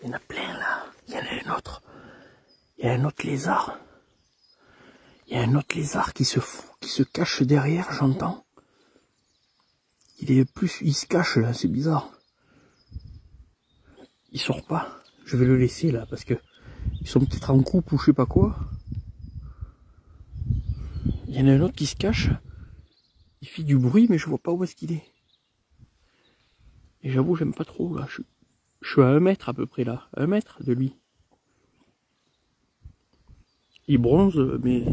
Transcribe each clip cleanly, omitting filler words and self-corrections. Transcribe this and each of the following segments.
Il y en a plein là. Il y en a un autre. Il y a un autre lézard. Il y a un autre lézard qui se cache derrière, j'entends. Il se cache là, c'est bizarre. Il sort pas. Je vais le laisser là parce que ils sont peut-être en couple ou je sais pas quoi. Il y en a un autre qui se cache. Il fait du bruit mais je vois pas où est-ce qu'il est. Et j'avoue j'aime pas trop là. Je suis à 1 mètre à peu près là. 1 mètre de lui. Il bronze mais...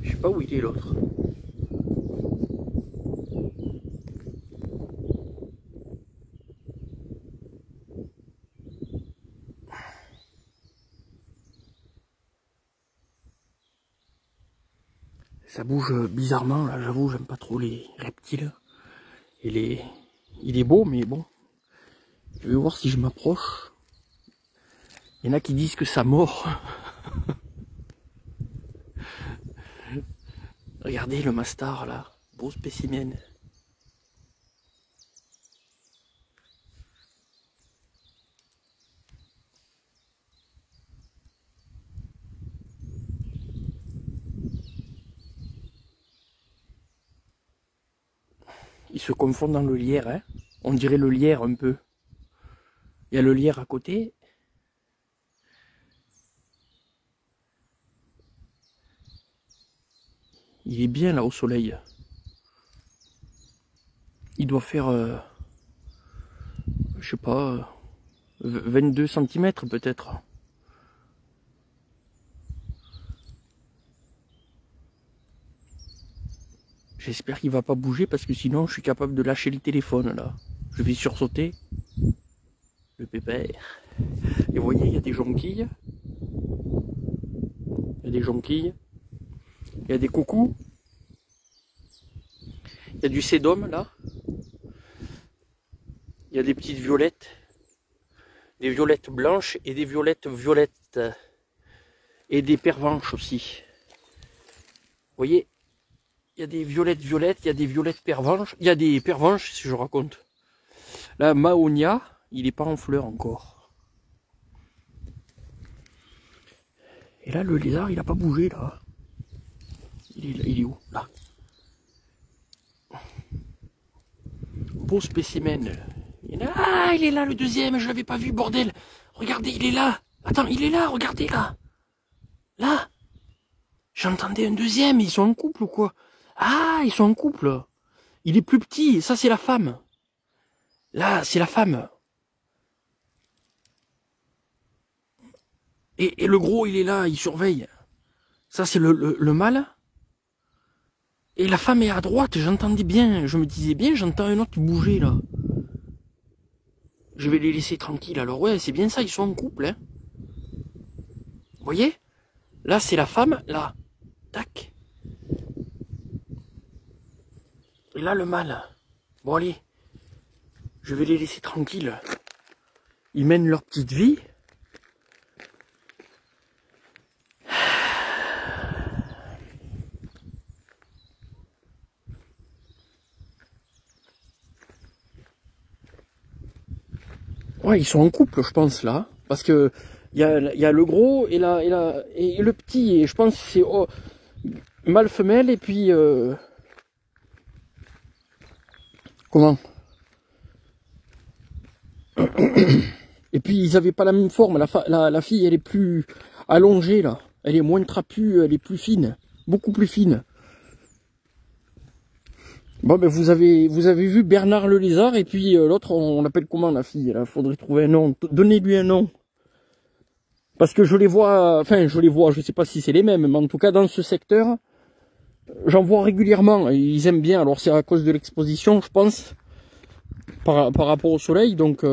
Je sais pas où il est l'autre. Ça bouge bizarrement là, j'avoue, j'aime pas trop les reptiles. Il est beau, mais bon. Je vais voir si je m'approche. Il y en a qui disent que ça mord. Regardez le mastar là, beau spécimen. Ils se confondent dans le lierre, hein. On dirait le lierre un peu. Il y a le lierre à côté. Il est bien là au soleil. Il doit faire, je sais pas, 22 cm peut-être. J'espère qu'il va pas bouger parce que sinon je suis capable de lâcher le téléphone là. Je vais sursauter. Le pépère. Et vous voyez, il y a des jonquilles. Il y a des jonquilles. Il y a des coucous. Il y a du sédum là. Il y a des petites violettes. Des violettes blanches et des violettes violettes. Et des pervenches aussi. Vous voyez, il y a des violettes violettes, il y a des violettes pervenches. Il y a des pervenches si je raconte. Là, Mahonia, il n'est pas en fleurs encore. Et là, le lézard, il n'a pas bougé là. Il est où? Là. Beau spécimen. Ah, il est là le deuxième, je l'avais pas vu, bordel. Regardez, il est là. Attends, il est là, regardez là. Là. J'entendais un deuxième, ils sont en couple ou quoi? Ah, ils sont en couple. Il est plus petit, ça c'est la femme. Là, c'est la femme. Et le gros, il est là, il surveille. Ça c'est le mâle. Et la femme est à droite, j'entendais bien, je me disais bien, j'entends un autre bouger là. Je vais les laisser tranquilles, alors ouais, c'est bien ça, ils sont en couple, hein. Vous voyez? Là, c'est la femme, là. Tac. Et là, le mâle. Bon, allez. Je vais les laisser tranquilles. Ils mènent leur petite vie. Ouais, ils sont en couple, je pense, là. Parce que il y a le gros et le petit. Et je pense que c'est mâle femelle et puis... Comment? Et puis ils avaient pas la même forme. La fille, elle est plus allongée, là. Elle est moins trapue, elle est plus fine. Beaucoup plus fine. Bon, ben vous avez vu Bernard le lézard et puis l'autre, on l'appelle comment la fille? Il faudrait trouver un nom. Donnez-lui un nom. Parce que je les vois, je sais pas si c'est les mêmes, mais en tout cas dans ce secteur, j'en vois régulièrement. Ils aiment bien, alors c'est à cause de l'exposition, je pense, par rapport au soleil, donc...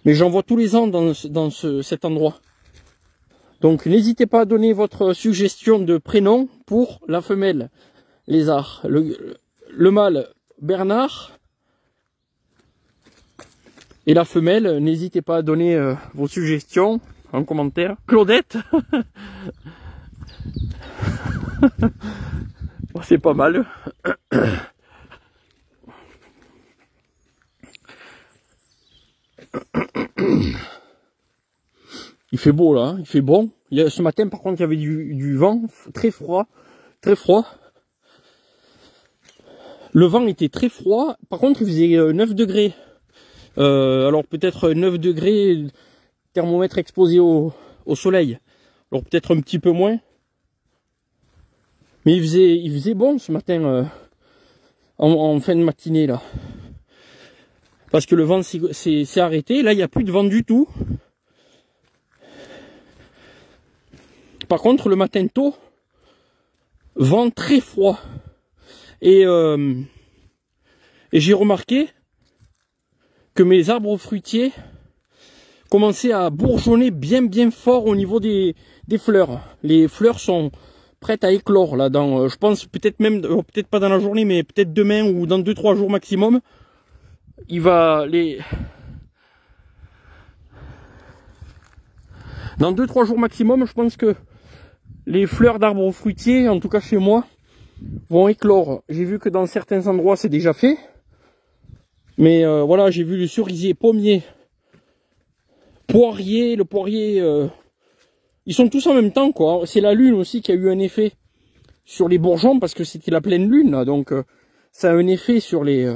mais j'en vois tous les ans dans cet endroit. Donc n'hésitez pas à donner votre suggestion de prénom pour la femelle lézard. Le mâle Bernard et la femelle, n'hésitez pas à donner vos suggestions en commentaire. Claudette. C'est pas mal. Il fait beau là, hein, il fait bon. Ce matin par contre il y avait du vent, très froid, très froid. Le vent était très froid, par contre il faisait 9 degrés. Alors peut-être 9 degrés, thermomètre exposé au soleil. Alors peut-être un petit peu moins. Mais il faisait bon ce matin, en fin de matinée là. Parce que le vent s'est arrêté, là il n'y a plus de vent du tout. Par contre, le matin tôt, vent très froid. Et j'ai remarqué que mes arbres fruitiers commençaient à bourgeonner bien fort au niveau des fleurs. Les fleurs sont prêtes à éclore là dans, je pense peut-être même, peut-être pas dans la journée, mais peut-être demain ou dans 2-3 jours maximum. Dans 2-3 jours maximum, je pense que les fleurs d'arbres fruitiers, en tout cas chez moi, vont éclore. J'ai vu que dans certains endroits c'est déjà fait. Mais voilà, j'ai vu le cerisier, pommier, poirier, le poirier, ils sont tous en même temps quoi. C'est la lune aussi qui a eu un effet sur les bourgeons parce que c'était la pleine lune là, donc ça a un effet sur les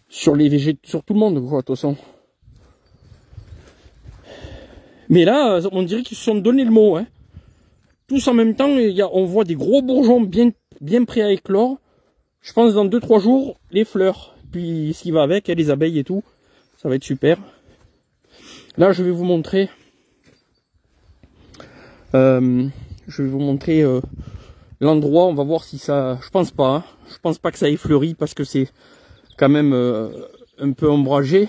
végétaux, sur tout le monde quoi, de toute façon. Mais là, on dirait qu'ils se sont donné le mot, hein. Tous en même temps, on voit des gros bourgeons bien prêts à éclore. Je pense dans 2-3 jours, les fleurs. Puis ce qui va avec, les abeilles et tout. Ça va être super. Là, je vais vous montrer. L'endroit. On va voir si ça... Je pense pas. Hein. Je pense pas que ça ait fleuri parce que c'est quand même un peu ombragé.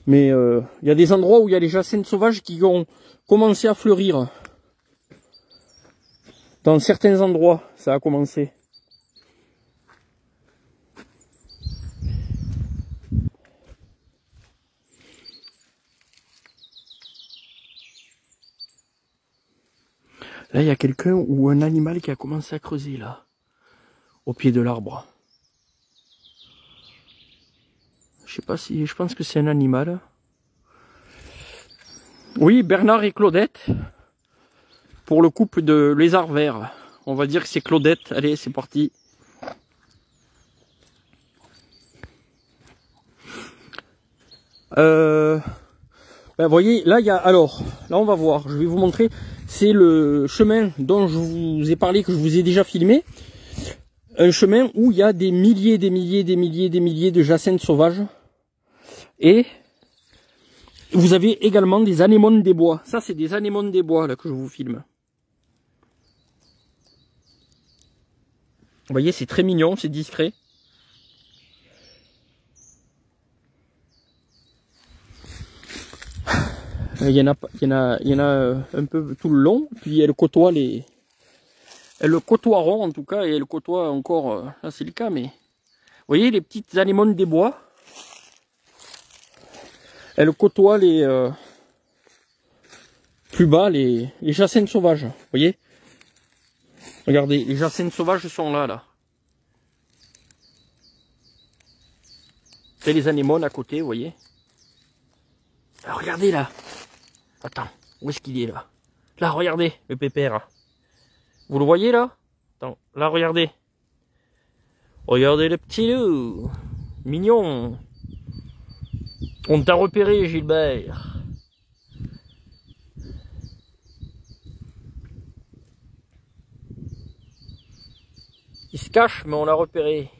Mais il y a des endroits où il y a les jacinthes sauvages qui ont commencé à fleurir. Dans certains endroits, ça a commencé. Là, il y a quelqu'un ou un animal qui a commencé à creuser, là, au pied de l'arbre. Je sais pas si... Je pense que c'est un animal. Oui, Bernard et Claudette. Pour le couple de lézards verts. On va dire que c'est Claudette. Allez, c'est parti. Ben, vous voyez, là, il y a... Alors, là, on va voir. Je vais vous montrer. C'est le chemin dont je vous ai parlé, que je vous ai déjà filmé. Un chemin où il y a des milliers de jacinthes sauvages. Et vous avez également des anémones des bois. Ça, c'est des anémones des bois, là, que je vous filme. Vous voyez, c'est très mignon, c'est discret. Il y en a un peu tout le long, puis elle côtoie elles le côtoieront en tout cas, et elle côtoie encore, là c'est le cas, mais vous voyez les petites anémones des bois, elles côtoient plus bas les jacinthes sauvages, vous voyez. Regardez, les jacinthes sauvages sont là. C'est les anémones à côté, vous voyez. Alors, regardez là. Attends, où est-ce qu'il est là? Là, regardez, le pépère. Vous le voyez là? Attends, là, regardez. Regardez le petit loup. Mignon. On t'a repéré, Gilbert. Il se cache, mais on l'a repéré.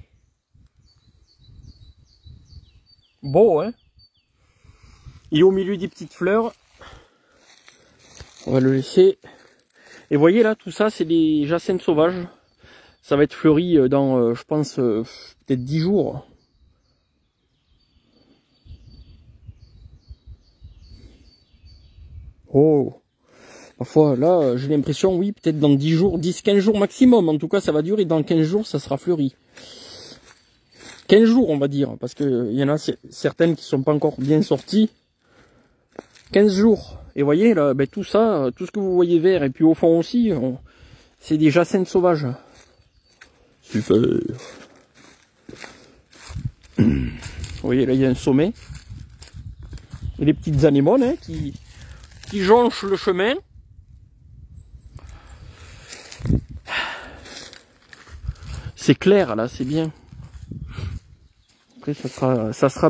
Beau, hein? Il est au milieu des petites fleurs. On va le laisser. Et voyez là, tout ça, c'est des jacinthes sauvages. Ça va être fleuri dans, je pense, peut-être 10 jours. Oh! Parfois, là, j'ai l'impression, oui, peut-être dans 10 jours, 10-15 jours maximum. En tout cas, ça va durer. Dans 15 jours, ça sera fleuri. 15 jours, on va dire. Parce que il y en a certaines qui sont pas encore bien sorties. 15 jours. Et voyez, là, ben, tout ça, tout ce que vous voyez vert, et puis au fond aussi, C'est des jacinthes sauvages. Super. Vous voyez, là, il y a un sommet. Et les petites anémones hein, qui jonchent le chemin. C'est clair, là, c'est bien. Après, ça sera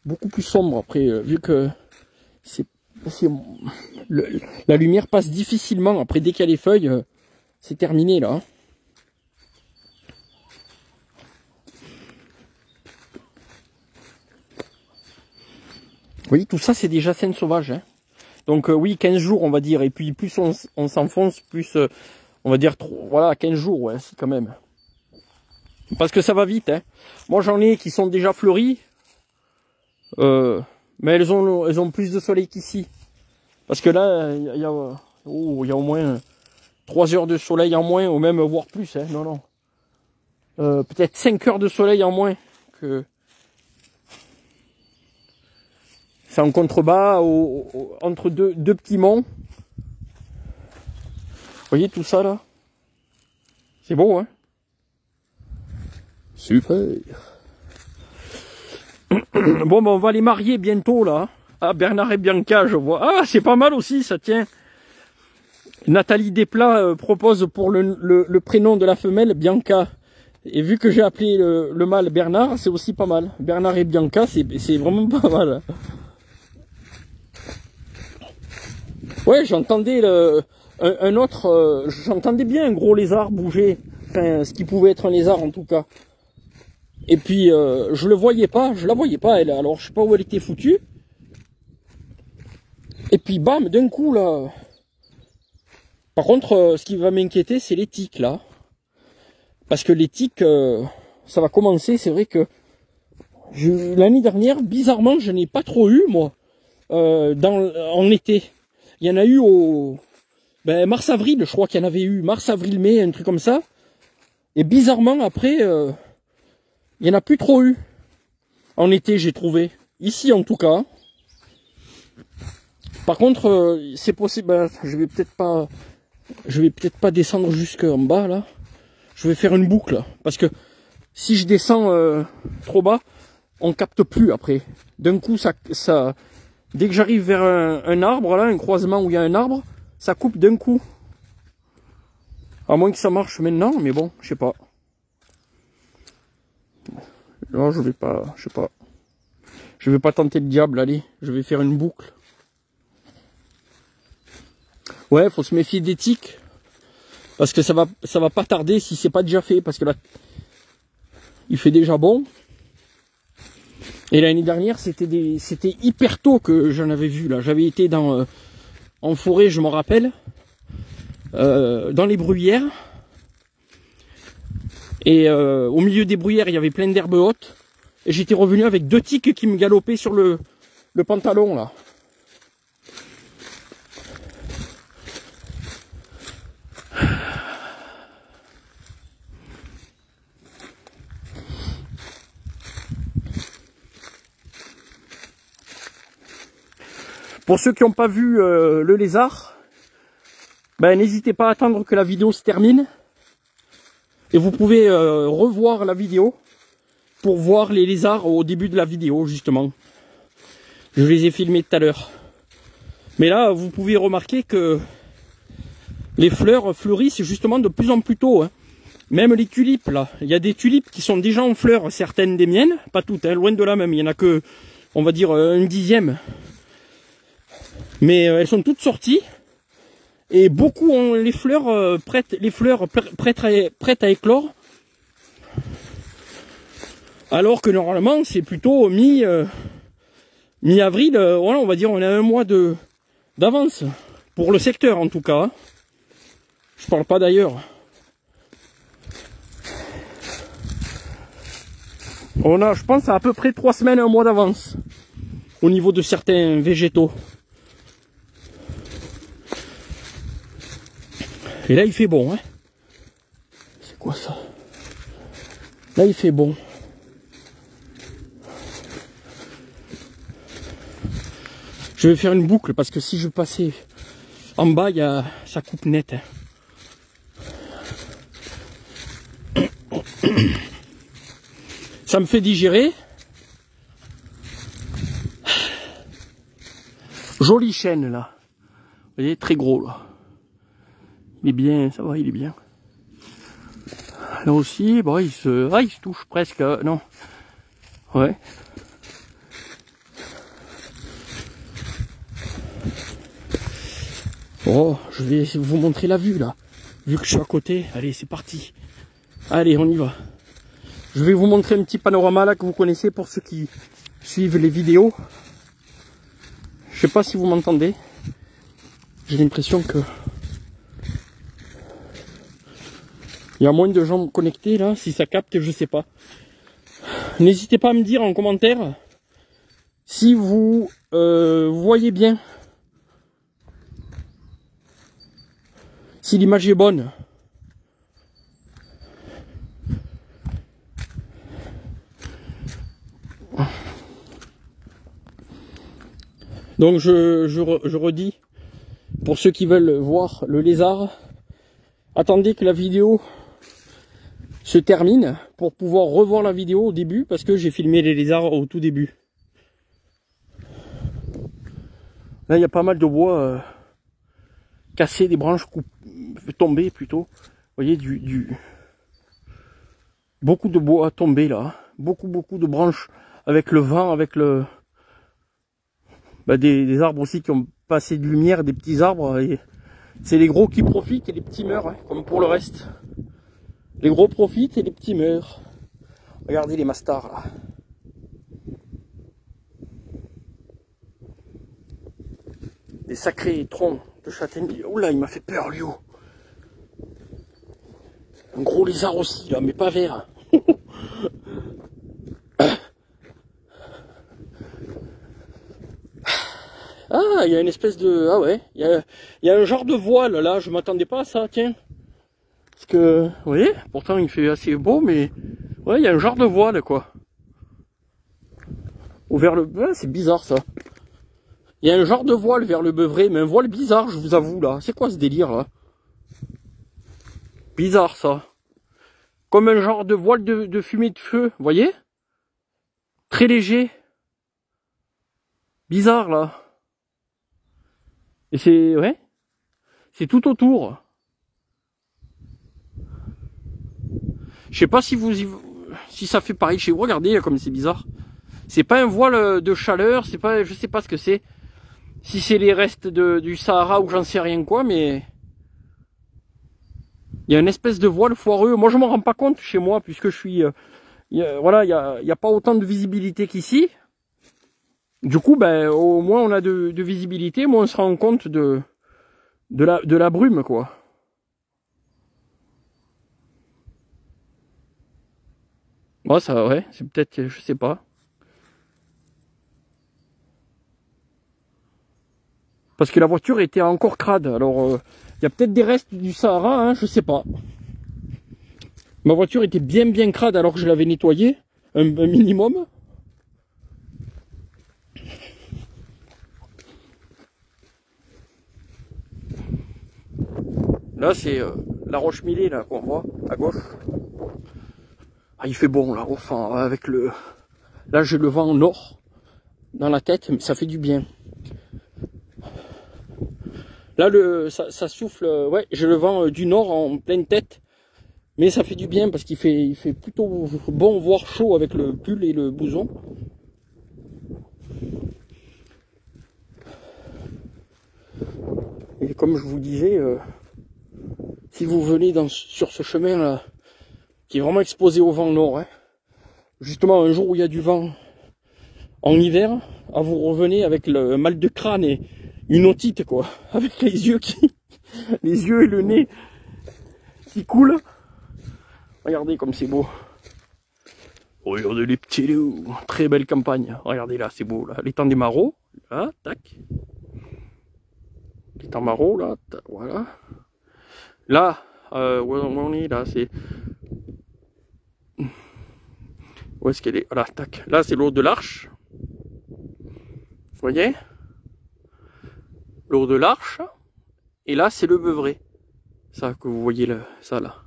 beaucoup plus sombre, après, vu que la lumière passe difficilement. Après, dès qu'il y a les feuilles, c'est terminé, là. Hein. Oui, tout ça, c'est des jacinthes sauvages. Hein. Donc, oui, 15 jours, on va dire. Et puis, plus on s'enfonce, plus, on va dire, voilà, 15 jours, ouais, c'est quand même. Parce que ça va vite. Hein. Moi, j'en ai qui sont déjà fleuries. Mais elles ont plus de soleil qu'ici. Parce que là, il y a au moins 3 heures de soleil en moins, ou même voire plus. Hein. Non, non. Peut-être 5 heures de soleil en moins que... C'est en contrebas, entre deux petits monts. Vous voyez tout ça là? C'est beau, hein? Super. Bon, ben, on va les marier bientôt là. Ah, Bernard et Bianca, je vois. Ah, c'est pas mal aussi, ça tient. Nathalie Desplat propose pour le prénom de la femelle Bianca. Et vu que j'ai appelé le mâle Bernard, c'est aussi pas mal. Bernard et Bianca, c'est vraiment pas mal. Ouais, j'entendais un autre, j'entendais bien un gros lézard bouger, enfin ce qui pouvait être un lézard en tout cas. Et puis je la voyais pas elle, alors je sais pas où elle était foutue. Et puis bam, d'un coup là. Par contre, ce qui va m'inquiéter, c'est les tiques là, parce que les tiques, ça va commencer. C'est vrai que l'année dernière, bizarrement, je n'ai pas trop eu moi en été. Il y en a eu au mars-avril, je crois qu'il y en avait eu. Mars-avril-mai, un truc comme ça. Et bizarrement, après, il n'y en a plus trop eu. En été, j'ai trouvé. Ici, en tout cas. Par contre, c'est possible... je vais peut-être pas descendre jusqu'en bas, là. Je vais faire une boucle. Parce que si je descends trop bas, on capte plus, après. D'un coup, ça... Dès que j'arrive vers un arbre, là, un croisement où il y a un arbre, ça coupe d'un coup. À moins que ça marche maintenant, mais bon, je sais pas. Non, je sais pas. Je vais pas tenter le diable, allez, je vais faire une boucle. Ouais, faut se méfier des tiques. Parce que ça va pas tarder si c'est pas déjà fait, parce que là, il fait déjà bon. Et l'année dernière, c'était hyper tôt que j'en avais vu là. J'avais été en forêt, je m'en rappelle, dans les bruyères. Et au milieu des bruyères, il y avait plein d'herbes hautes. Et j'étais revenu avec 2 tiques qui me galopaient sur le pantalon là. Pour ceux qui n'ont pas vu le lézard, n'hésitez pas à attendre que la vidéo se termine. Et vous pouvez revoir la vidéo pour voir les lézards au début de la vidéo, justement. Je les ai filmés tout à l'heure. Mais là, vous pouvez remarquer que les fleurs fleurissent justement de plus en plus tôt. Hein. Même les tulipes, là. Il y a des tulipes qui sont déjà en fleurs, certaines des miennes. Pas toutes, hein, loin de là même. Il n'y en a que, on va dire, 1/10. Mais elles sont toutes sorties. Et beaucoup ont les fleurs prêtes à éclore. Alors que normalement, c'est plutôt mi-avril, voilà, on va dire, on a 1 mois d'avance. Pour le secteur, en tout cas. Je parle pas d'ailleurs. On a, je pense, à peu près 3 semaines, 1 mois d'avance. Au niveau de certains végétaux. Et là, il fait bon, hein. C'est quoi ça? Là, il fait bon. Je vais faire une boucle parce que si je passais en bas, ça coupe net. Hein. Ça me fait digérer. Joli chêne là. Vous voyez, très gros là. Il est bien, ça va, il est bien. Là aussi, bon, il se touche presque, non. Ouais. Oh, je vais vous montrer la vue là. Vu que je suis à côté, allez, c'est parti. Allez, on y va. Je vais vous montrer un petit panorama là que vous connaissez pour ceux qui suivent les vidéos. Je sais pas si vous m'entendez. J'ai l'impression que il y a moins de gens connectés là, si ça capte, je sais pas. N'hésitez pas à me dire en commentaire si vous voyez bien, si l'image est bonne. Donc je redis, pour ceux qui veulent voir le lézard, attendez que la vidéo se termine pour pouvoir revoir la vidéo au début, parce que j'ai filmé les lézards au tout début. Là il y a pas mal de bois cassé, des branches tombées plutôt. Vous voyez, beaucoup de bois tombé là, beaucoup de branches avec le vent, avec le des arbres aussi qui ont pas assez de lumière, des petits arbres. C'est les gros qui profitent et les petits meurent, hein, comme pour le reste. Les gros profitent et les petits meurent. Regardez les mastars là. Des sacrés troncs de châtaignier. Oula, il m'a fait peur lui. Un gros lézard aussi là, mais pas vert. Ah, il y a une espèce de... Ah ouais, il y a un genre de voile là, je m'attendais pas à ça, tiens. Parce que, vous voyez, pourtant il fait assez beau, mais... Ouais, il y a un genre de voile, quoi. Ou vers le... Ouais, c'est bizarre, ça. Il y a un genre de voile vers le Beuvray, mais un voile bizarre, je vous avoue, là. C'est quoi ce délire, là? Bizarre, ça. Comme un genre de voile de fumée de feu, vous voyez? Très léger. Bizarre, là. Et c'est... Ouais. C'est tout autour. Je sais pas si si ça fait pareil chez vous. Regardez là, comme c'est bizarre. C'est pas un voile de chaleur, c'est pas, je sais pas ce que c'est. Si c'est les restes du Sahara ou j'en sais rien quoi, mais il y a une espèce de voile foireux. Moi je m'en rends pas compte chez moi puisque je suis, voilà, il y a pas autant de visibilité qu'ici. Du coup, ben au moins on a de visibilité, moins on se rend compte de la brume quoi. Moi ça, ouais, c'est peut-être, je sais pas. Parce que la voiture était encore crade. Alors, il y a peut-être des restes du Sahara, hein, je sais pas. Ma voiture était bien crade alors que je l'avais nettoyée. Un minimum. Là, c'est la Roche-Millet, là, qu'on voit, à gauche. Ah, il fait bon, là, enfin, avec le... Là, j'ai le vent nord dans la tête, mais ça fait du bien. Là, ça souffle, ouais, j'ai le vent du nord en pleine tête, mais ça fait du bien parce qu'il fait plutôt bon, voire chaud avec le pull et le blouson. Et comme je vous disais, si vous venez sur ce chemin là, qui est vraiment exposé au vent nord, hein, justement un jour où il y a du vent en hiver, vous revenez avec le mal de crâne et une otite quoi, avec les yeux les yeux et le nez qui coulent. Regardez comme c'est beau. Regardez les petits loups, très belle campagne. Regardez là, c'est beau là, l'étang des Marauds, là, tac. L'étang Marauds là, tac, voilà. Là, où on est là, c'est... Où est-ce qu'elle est? Voilà, tac. Là, c'est l'eau de l'Arche. Vous voyez? L'eau de l'Arche. Et là, c'est le Beuvray. Ça, que vous voyez là, ça là.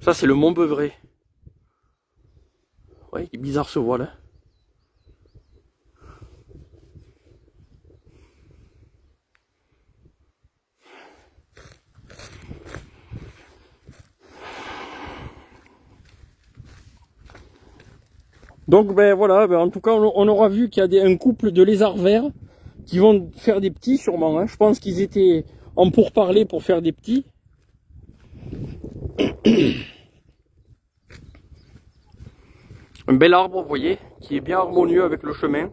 Ça, c'est le Mont Beuvray. Ouais, il est bizarre ce voile. Hein. Donc ben voilà, ben, en tout cas on aura vu qu'il y a un couple de lézards verts qui vont faire des petits sûrement. Hein. Je pense qu'ils étaient en pourparlers pour faire des petits. Un bel arbre, vous voyez, qui est bien harmonieux avec le chemin.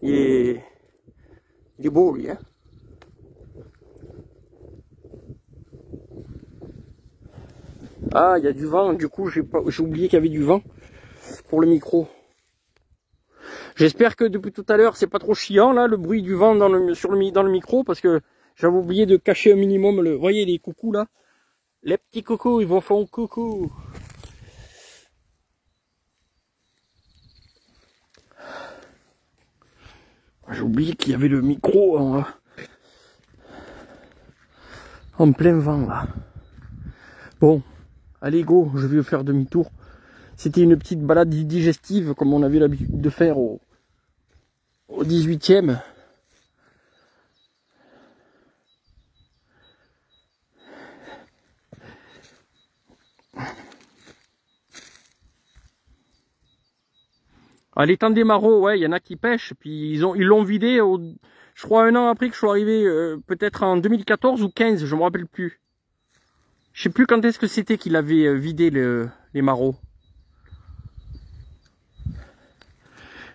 Il est beau lui, hein. Ah, il y a du vent, du coup j'ai oublié qu'il y avait du vent pour le micro. J'espère que depuis tout à l'heure c'est pas trop chiant là, le bruit du vent dans le micro, parce que j'avais oublié de cacher un minimum le. Vous voyez les coucous là? Les petits coucous, ils vont faire coucou. J'ai oublié qu'il y avait le micro en plein vent là. Bon. Allez go, je vais faire demi-tour. C'était une petite balade digestive comme on avait l'habitude de faire au 18e. À l'étang des Marauds, ouais, il y en a qui pêchent, puis ils l'ont vidé, je crois 1 an après que je suis arrivé, peut-être en 2014 ou 15, je me rappelle plus. Je sais plus quand est-ce que c'était qu'il avait vidé les Marauds.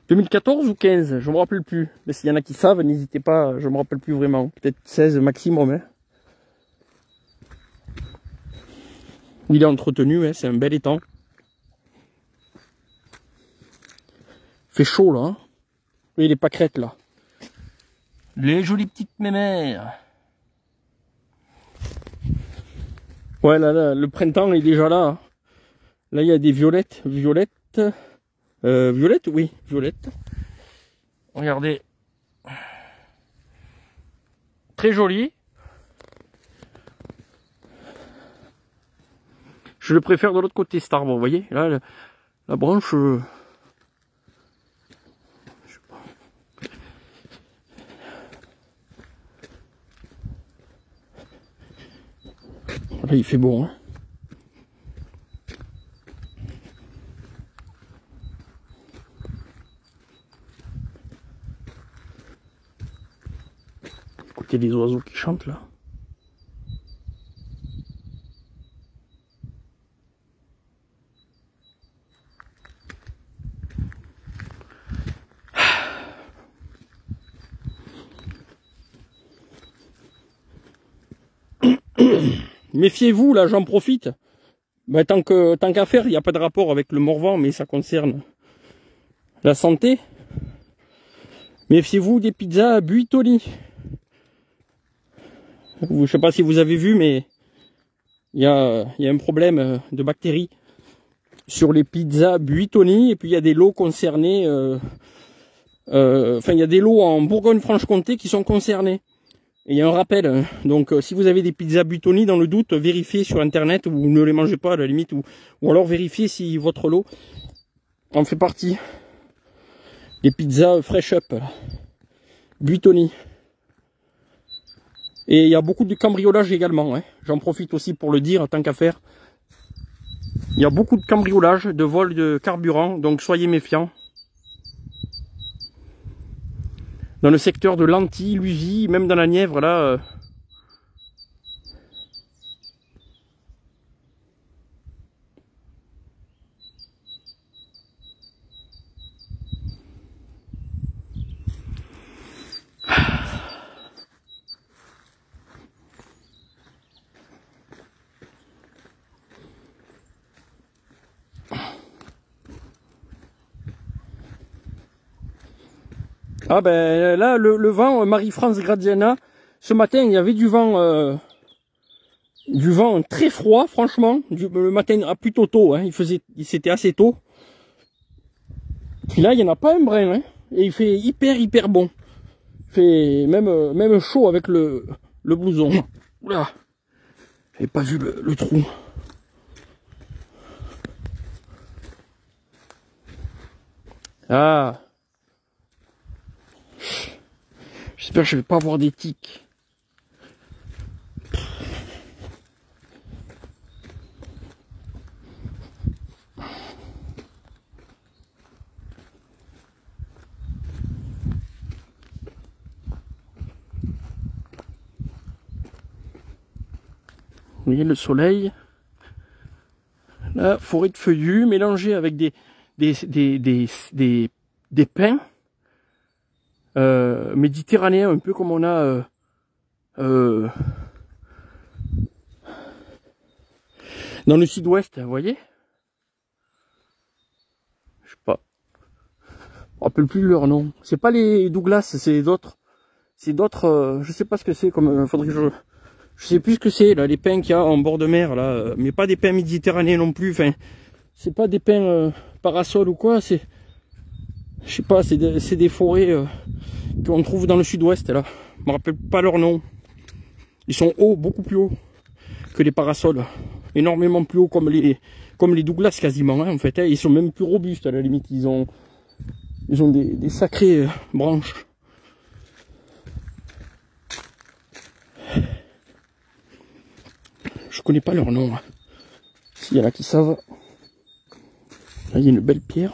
2014 ou 15, je me rappelle plus. Mais s'il y en a qui savent, n'hésitez pas, je me rappelle plus vraiment. Peut-être 16 maximum. Hein. Il est entretenu, hein, c'est un bel étang. Fait chaud là. Hein. Oui, les pâquerettes là. Les jolies petites mémères. Ouais, là, le printemps est déjà là. Hein. Là, il y a des violettes. Violettes, oui, violettes. Regardez. Très joli. Je le préfère de l'autre côté, cet arbre, vous voyez. Là, la branche... Là, il fait beau, hein. Écoutez les oiseaux qui chantent, là. Méfiez-vous, là, j'en profite. Ben, tant qu'à faire, il n'y a pas de rapport avec le Morvan, mais ça concerne la santé. Méfiez-vous des pizzas Buitoni. Je ne sais pas si vous avez vu, mais il y a un problème de bactéries sur les pizzas Buitoni. Et puis, il y a des lots concernés. Enfin, il y a des lots en Bourgogne-Franche-Comté qui sont concernés. Et il y a un rappel, donc si vous avez des pizzas Buitoni, dans le doute, vérifiez sur internet ou ne les mangez pas à la limite, ou alors vérifiez si votre lot en fait partie. Les pizzas Fresh Up, Buitoni. Et il y a beaucoup de cambriolage également, hein. J'en profite aussi pour le dire, tant qu'à faire. Il y a beaucoup de cambriolage, de vol de carburant, donc soyez méfiants. Dans le secteur de l'Antilly, Lusy, même dans la Nièvre, là... Ah ben là, le vent, Marie-France Gradiana, ce matin, il y avait du vent très froid, franchement. Le matin, plutôt tôt, hein, c'était assez tôt. Puis là, il n'y en a pas un brin, hein, et il fait hyper bon. Il fait même chaud avec le blouson. Oula, j'avais pas vu le trou. Ah. J'espère que je vais pas avoir des tiques. Vous voyez le soleil. La forêt de feuillus mélangée avec des pins méditerranéens, un peu comme on a dans le sud-ouest, vous voyez. Je sais pas. Je me rappelle plus leur nom. C'est pas les Douglas, c'est d'autres. C'est d'autres. Je sais pas ce que c'est. Comme faudrait que je sais plus ce que c'est là, les pins qu'il y a en bord de mer là, mais pas des pins méditerranéens non plus. Enfin, c'est pas des pins parasols ou quoi. C'est, je sais pas, c'est des forêts qu'on trouve dans le sud-ouest là. Je me rappelle pas leur nom. Ils sont hauts, beaucoup plus hauts que les parasols, énormément plus hauts comme les Douglas quasiment. Hein, en fait, hein. Ils sont même plus robustes à la limite. Ils ont des sacrées branches. Je connais pas leur nom. S'il y en a qui savent. Là, il y a une belle pierre.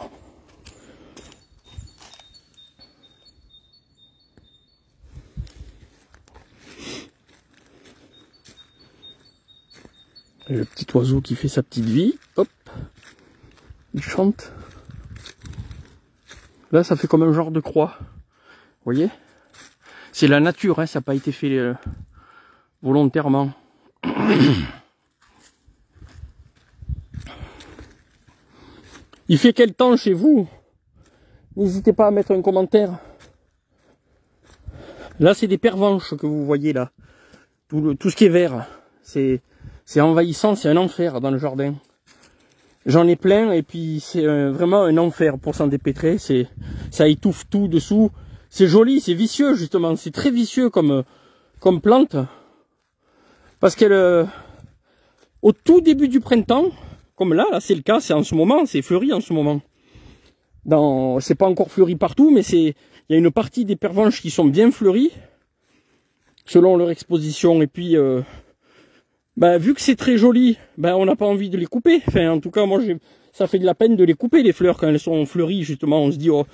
Et le petit oiseau qui fait sa petite vie. Hop. Il chante. Là, ça fait comme un genre de croix. Vous voyez? C'est la nature, hein, ça n'a pas été fait volontairement. Il fait quel temps chez vous? N'hésitez pas à mettre un commentaire. Là, c'est des pervenches que vous voyez là. Tout ce qui est vert. C'est envahissant, c'est un enfer dans le jardin. J'en ai plein et puis c'est vraiment un enfer pour s'en dépêtrer. Ça étouffe tout dessous. C'est joli, c'est vicieux justement. C'est très vicieux comme plante. Parce qu'elle, au tout début du printemps, comme là c'est le cas, c'est en ce moment, c'est fleuri en ce moment. C'est pas encore fleuri partout, mais il y a une partie des pervenches qui sont bien fleuries, selon leur exposition. Et puis, vu que c'est très joli, on n'a pas envie de les couper. Enfin, en tout cas, moi, ça fait de la peine de les couper, les fleurs, quand elles sont fleuries, justement. On se dit, oh.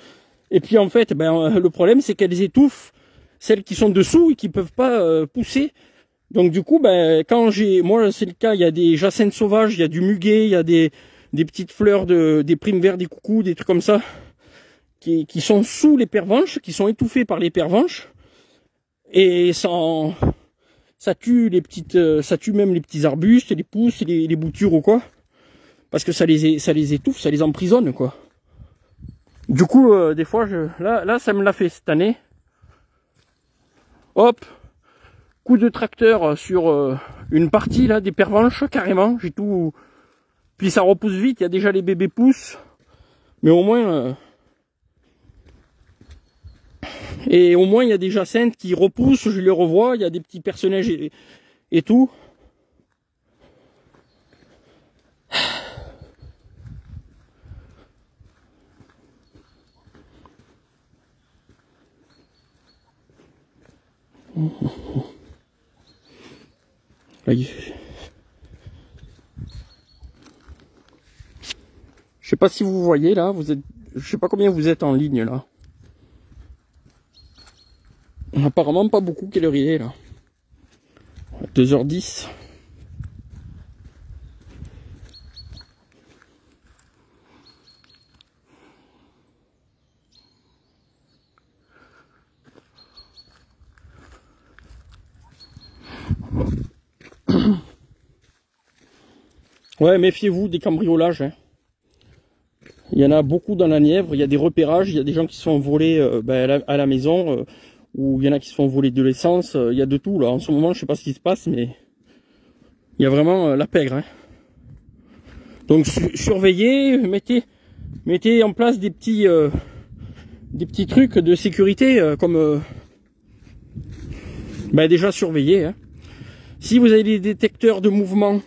Et puis, en fait, le problème, c'est qu'elles étouffent celles qui sont dessous et qui peuvent pas pousser. Donc du coup, moi c'est le cas, il y a des jacinthes sauvages, il y a du muguet, il y a des petites fleurs des primes verts, des coucous, des trucs comme ça, qui sont sous les pervenches, qui sont étouffées par les pervenches, et ça tue ça tue même les petits arbustes, les pousses, les boutures ou quoi, parce que ça les étouffe, ça les emprisonne quoi. Du coup, des fois, là ça me l'a fait cette année. Hop. Coup de tracteur sur une partie là des pervenches carrément, j'ai tout. Puis ça repousse vite, il y a déjà les bébés poussent, mais au moins et au moins il y a des jacinthes qui repoussent, je les revois, il y a des petits personnages et tout. Là, je sais pas si vous voyez là, je sais pas combien vous êtes en ligne là. Apparemment pas beaucoup, quelle heure il est là? 2h10. Ouais, méfiez-vous des cambriolages. Hein. Il y en a beaucoup dans la Nièvre, il y a des repérages, il y a des gens qui se font voler à la maison, ou il y en a qui se font voler de l'essence, il y a de tout là. En ce moment, je sais pas ce qui se passe, mais il y a vraiment la pègre. Hein. Donc surveillez, mettez en place des petits trucs de sécurité, comme déjà surveiller. Hein. Si vous avez des détecteurs de mouvement,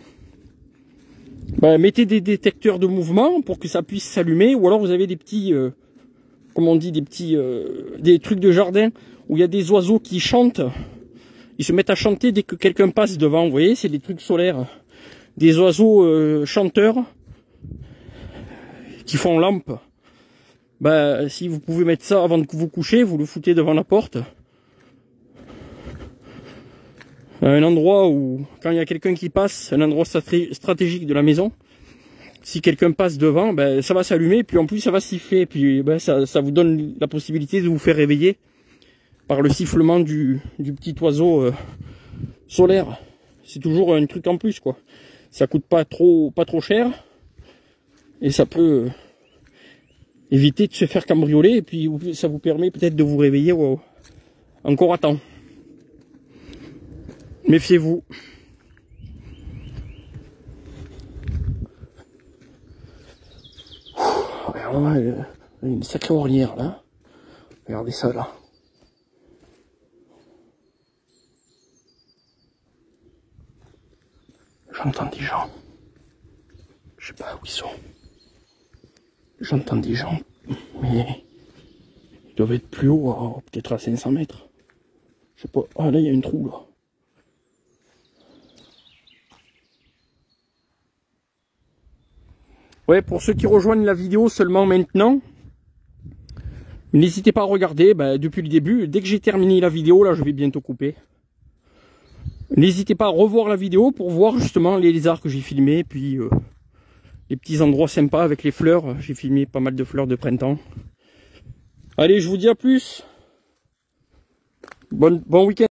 ben, mettez des détecteurs de mouvement pour que ça puisse s'allumer, ou alors vous avez des petits, comme on dit, des trucs de jardin où il y a des oiseaux qui chantent. Ils se mettent à chanter dès que quelqu'un passe devant. Vous voyez, c'est des trucs solaires, des oiseaux chanteurs qui font lampe. Ben, si vous pouvez mettre ça avant de vous coucher, vous le foutez devant la porte. Un endroit où, quand il y a quelqu'un qui passe, un endroit stratégique de la maison, si quelqu'un passe devant, ben, ça va s'allumer, puis en plus ça va siffler, puis ben, ça vous donne la possibilité de vous faire réveiller par le sifflement du petit oiseau solaire. C'est toujours un truc en plus, quoi. Ça coûte pas trop cher, et ça peut éviter de se faire cambrioler, et puis ça vous permet peut-être de vous réveiller encore à temps. Méfiez-vous. Il y a une sacrée ornière là. Regardez ça là. J'entends des gens. Je sais pas où ils sont. J'entends des gens, mais ils doivent être plus haut, peut-être à 500 mètres. Je sais pas. Ah là, il y a une trou là. Ouais, pour ceux qui rejoignent la vidéo seulement maintenant, n'hésitez pas à regarder depuis le début. Dès que j'ai terminé la vidéo, là, je vais bientôt couper. N'hésitez pas à revoir la vidéo pour voir justement les lézards que j'ai filmés, puis les petits endroits sympas avec les fleurs. J'ai filmé pas mal de fleurs de printemps. Allez, je vous dis à plus. Bon week-end.